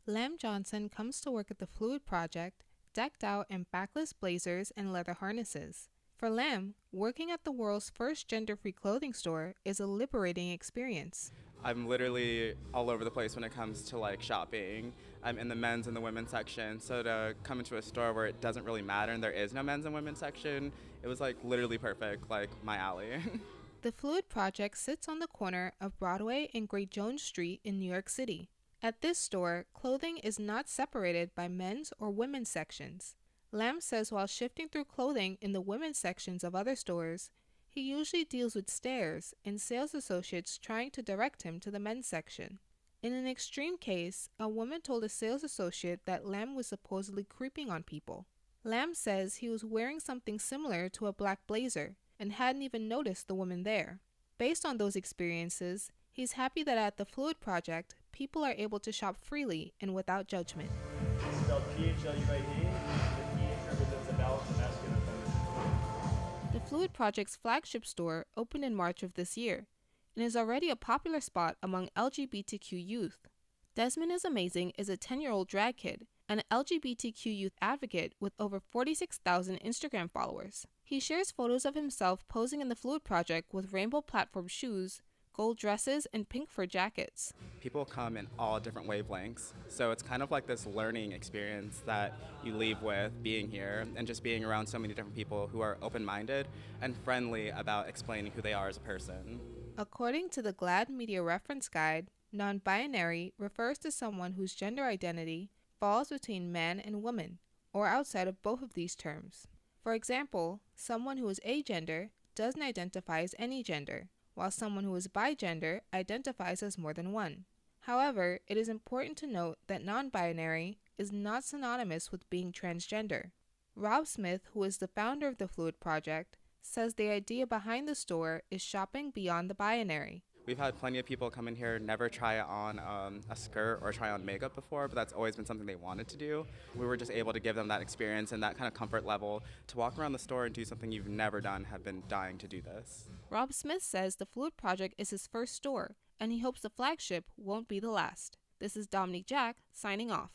Lam Johnson comes to work at the Phluid project, decked out in backless blazers and leather harnesses. For Lam, working at the world's first gender-free clothing store is a liberating experience. I'm literally all over the place when it comes to like shopping. I'm in the men's and the women's section, so to come into a store where it doesn't really matter and there is no men's and women's section, it was like literally perfect, like my alley. The Phluid project sits on the corner of Broadway and Great Jones Street in New York City. At this store, clothing is not separated by men's or women's sections. Lam says while shifting through clothing in the women's sections of other stores, he usually deals with stares and sales associates trying to direct him to the men's section. In an extreme case, a woman told a sales associate that Lam was supposedly creeping on people. Lam says he was wearing something similar to a black blazer and hadn't even noticed the woman there. Based on those experiences, he's happy that at the Phluid project, people are able to shop freely and without judgment. It's spelled Phluid. The P represents a balance of masculine and feminine. The Phluid project's flagship store opened in March of this year and is already a popular spot among LGBTQ youth. Desmond is Amazing is a 10-year-old drag kid, an LGBTQ youth advocate with over 46,000 Instagram followers. He shares photos of himself posing in the Phluid project with rainbow platform shoes, gold dresses, and pink fur jackets. People come in all different wavelengths, so it's kind of like this learning experience that you leave with being here and just being around so many different people who are open-minded and friendly about explaining who they are as a person. According to the GLAAD Media Reference Guide, non-binary refers to someone whose gender identity falls between man and woman, or outside of both of these terms. For example, someone who is agender doesn't identify as any gender, while someone who is bigender identifies as more than one. However, it is important to note that non-binary is not synonymous with being transgender. Rob Smith, who is the founder of the Phluid project, says the idea behind the store is shopping beyond the binary. We've had plenty of people come in here, never try on a skirt or try on makeup before, but that's always been something they wanted to do. We were just able to give them that experience and that kind of comfort level to walk around the store and do something you've never done, have been dying to do this. Rob Smith says the Phluid project is his first store, and he hopes the flagship won't be the last. This is Dominique Jack, signing off.